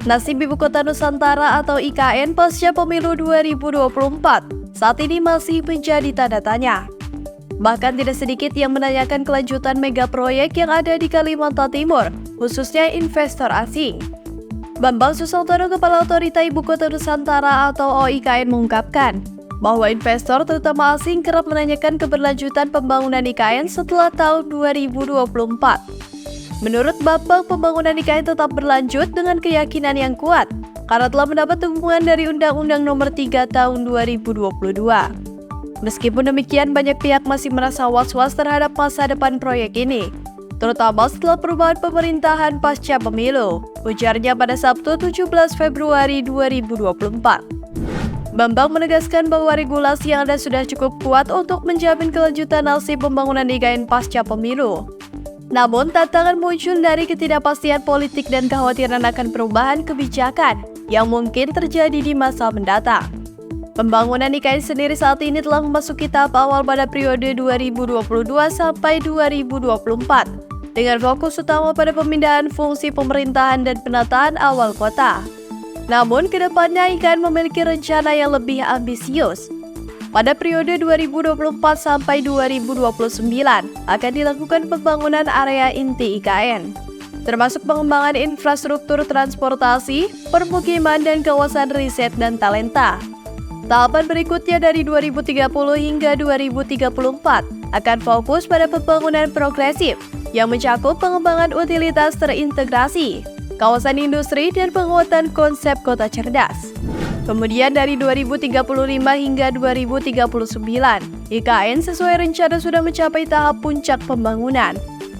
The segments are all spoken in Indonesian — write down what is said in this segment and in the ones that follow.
Nasib Ibu Kota Nusantara atau IKN pasca pemilu 2024 saat ini masih menjadi tanda tanya. Bahkan tidak sedikit yang menanyakan kelanjutan mega proyek yang ada di Kalimantan Timur, khususnya investor asing. Bambang Susantono, Kepala Otorita Ibu Kota Nusantara atau OIKN mengungkapkan bahwa investor terutama asing kerap menanyakan keberlanjutan pembangunan IKN setelah tahun 2024. Menurut Bambang, pembangunan IKN tetap berlanjut dengan keyakinan yang kuat karena telah mendapat dukungan dari Undang-Undang Nomor 3 Tahun 2022. Meskipun demikian, banyak pihak masih merasa was-was terhadap masa depan proyek ini, terutama setelah perubahan pemerintahan pasca pemilu, ujarnya pada Sabtu 17 Februari 2024. Bambang menegaskan bahwa regulasi yang ada sudah cukup kuat untuk menjamin kelanjutan nasib pembangunan IKN pasca pemilu. Namun, tantangan muncul dari ketidakpastian politik dan kekhawatiran akan perubahan kebijakan yang mungkin terjadi di masa mendatang. Pembangunan IKN sendiri saat ini telah memasuki tahap awal pada periode 2022 sampai 2024, dengan fokus utama pada pemindahan fungsi pemerintahan dan penataan awal kota. Namun, kedepannya IKN memiliki rencana yang lebih ambisius. Pada periode 2024 sampai 2029 akan dilakukan pembangunan area inti IKN, termasuk pengembangan infrastruktur transportasi, permukiman, dan kawasan riset dan talenta. Tahapan berikutnya dari 2030 hingga 2034 akan fokus pada pembangunan progresif yang mencakup pengembangan utilitas terintegrasi, kawasan industri, dan penguatan konsep kota cerdas. Kemudian dari 2035 hingga 2039, IKN sesuai rencana sudah mencapai tahap puncak pembangunan,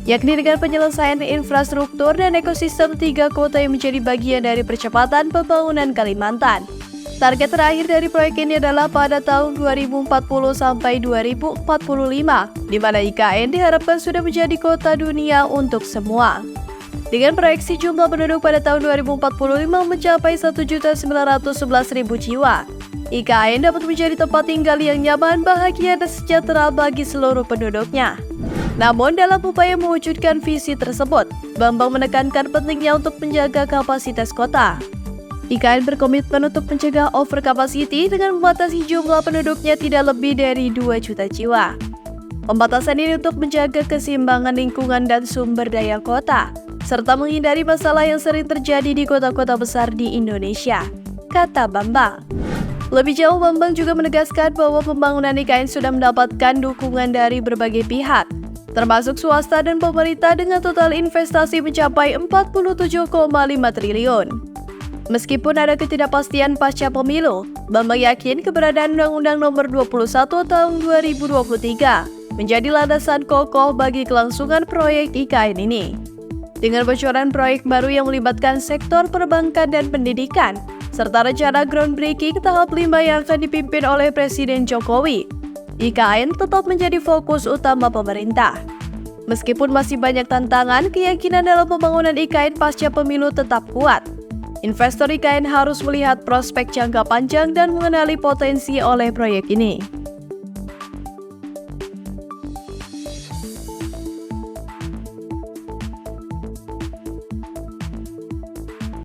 yakni dengan penyelesaian infrastruktur dan ekosistem 3 kota yang menjadi bagian dari percepatan pembangunan Kalimantan. Target terakhir dari proyek ini adalah pada tahun 2040 sampai 2045, di mana IKN diharapkan sudah menjadi kota dunia untuk semua. Dengan proyeksi jumlah penduduk pada tahun 2045 mencapai 1.911.000 jiwa, IKN dapat menjadi tempat tinggal yang nyaman, bahagia, dan sejahtera bagi seluruh penduduknya. Namun, dalam upaya mewujudkan visi tersebut, Bambang menekankan pentingnya untuk menjaga kapasitas kota. IKN berkomitmen untuk mencegah over capacity dengan membatasi jumlah penduduknya tidak lebih dari 2 juta jiwa. Pembatasan ini untuk menjaga keseimbangan lingkungan dan sumber daya kota, serta menghindari masalah yang sering terjadi di kota-kota besar di Indonesia, kata Bambang. Lebih jauh, Bambang juga menegaskan bahwa pembangunan IKN sudah mendapatkan dukungan dari berbagai pihak, termasuk swasta dan pemerintah dengan total investasi mencapai 47,5 triliun. Meskipun ada ketidakpastian pasca pemilu, Bambang yakin keberadaan Undang-Undang Nomor 21 Tahun 2023 menjadi landasan kokoh bagi kelangsungan proyek IKN ini. Dengan bocoran proyek baru yang melibatkan sektor perbankan dan pendidikan, serta rencana groundbreaking tahap 5 yang akan dipimpin oleh Presiden Jokowi, IKN tetap menjadi fokus utama pemerintah. Meskipun masih banyak tantangan, keyakinan dalam pembangunan IKN pasca pemilu tetap kuat. Investor IKN harus melihat prospek jangka panjang dan mengenali potensi oleh proyek ini.